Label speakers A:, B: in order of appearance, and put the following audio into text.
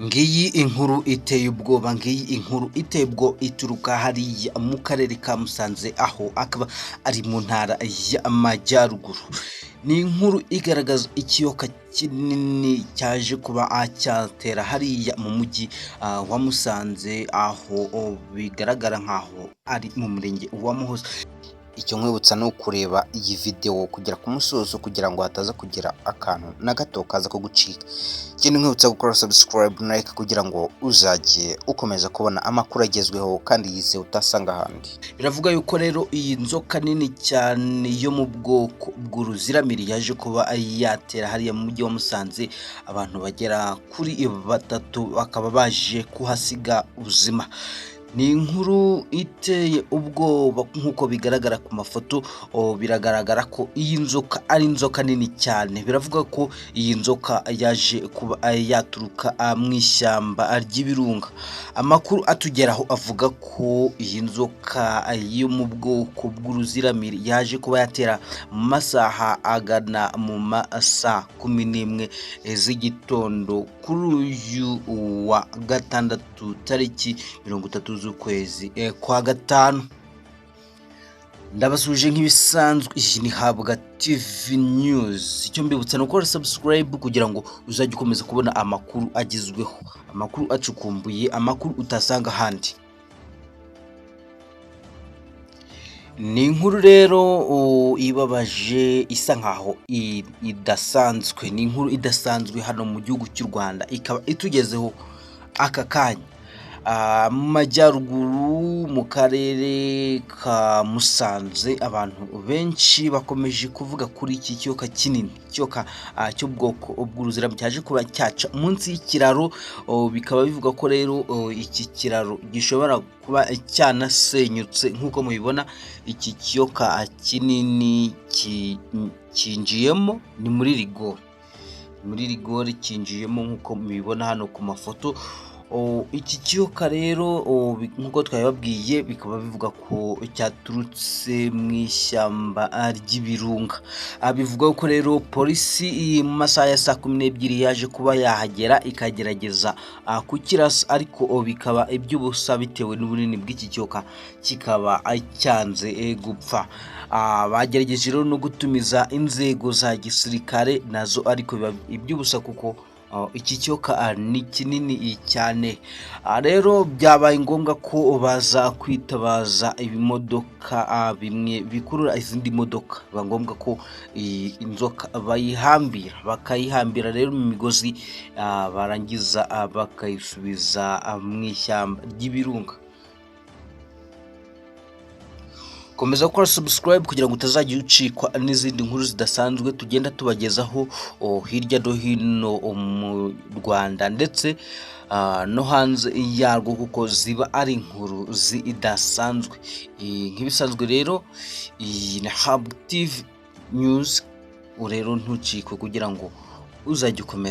A: Ngiyi inkuru iteye ubwoba, ngiyi inkuru iteye ubwoba ituruka hariya mu karere ka Musanze, aho akaba ari mu ntara y'Amajyaruguru. Ni inkuru igaragaza ikiyoka kinini cyaje kuba cyatera hariya mu mujyi wa Musanze, aho bigaragara nk'aho ari mu murenge wa Muhoza. Icyo nkwibutsa ni ukureba iyi video kugera ku musozo kugira ngo hataza kugira akantu na gato kaza kugucika. Ikindi nkwibutsa gukora subscribe na like kugira ngo uzajye ukomeza kubona amakuru agezweho kandi yizewe utasanga ahandi. Biravuga yuko rero iyi nzoka nini cyane yo mu bwoko bw'uruziramiri yaje kuba yatera hariya mu mujyi wa Musanze, abantu bagera kuri 3 bakaba baje kuhasiga ubuzima. Ni inkuru iteye ubwoba nk'uko bigaragara ku mafoto. Biragaragara ko iyi nzoka ari inzoka nini cyane. Biravuga ko iyi nzoka yaje kuba yaturuka mu ishyamba ry'ibirunga. Amakuru atugeraho avuga ko iyi nzoka yo mu bwoko bw'uruziramiri yaje kuba yatera mu masaha agana mu masaa 11 z'igitondo kuri uyu wa gatandatu tariki 30 z'ukwezi kwa gatanu. Ndabasuje nk'ibisanzwe, iyi ni Habwa TV News. Icyo mbibutsa ni ukora subscribe kugira ngo uzajye ukomeza kubona amakuru agezweho, amakuru acukumbuye, amakuru utasanga ahandi. Ni inkuru rero ibabaje isa nkaho idasanzwe. Ni inkuru idasanzwe hano mu gihugu cy'u Rwanda, ikaba itugezeho aka kanya mu Majyaruguru mu karere ka Musanze. Abantu benshi bakomeje kuvuga kuri iki kiyoka kinini, ikiyoka cy'ubwoko bw'uruziramiri cyaje kuba cyaca munsi y'ikiraro. Bikaba bivuga ko rero iki kiraro gishobora kuba cyanasenyutse. Nk'uko mubibona, iki kiyoka kinini kinjiyemo, ni muri rigori kinjiyemo nk'uko mubibona hano ku mafoto. Iki kiyoka rero nk'uko twabibabwiye, bikaba bivuga ko cyaturutse mu ishyamba ry'ibirunga. Bivuga ko rero polisi mu masaha ya saa 12 yaje kuba yahagera ikagerageza kukirasa, ariko bikaba iby'ubusa bitewe n'ubunini bw'iki kiyoka, kikaba cyanze gupfa. Bagerageje rero no gutumiza inzego za gisirikare nazo, ariko biba iby'ubusa kuko iki kiyoka ni kinini cyane. Rero byabaye ngombwa ko baza kwitabaza ibimodoka bimwe bikurura izindi modoka. Biba ngombwa ko inzoka bakayihambira rero mu migozi, barangiza bakayisubiza mu ishyamba ry'ibirunga. Komeza gukora subscribe kugira ngo utazajya ucikwa n'izindi nkuru zidasanzwe tugenda tubagezaho hirya no hino mu Rwanda ndetse no hanze yarwo, kuko ziba ari inkuru zidasanzwe. Nk'ibisanzwe rero, iyi ni Habwa TV News. Rero ntucikwe kugira ngo uzajye ukomeza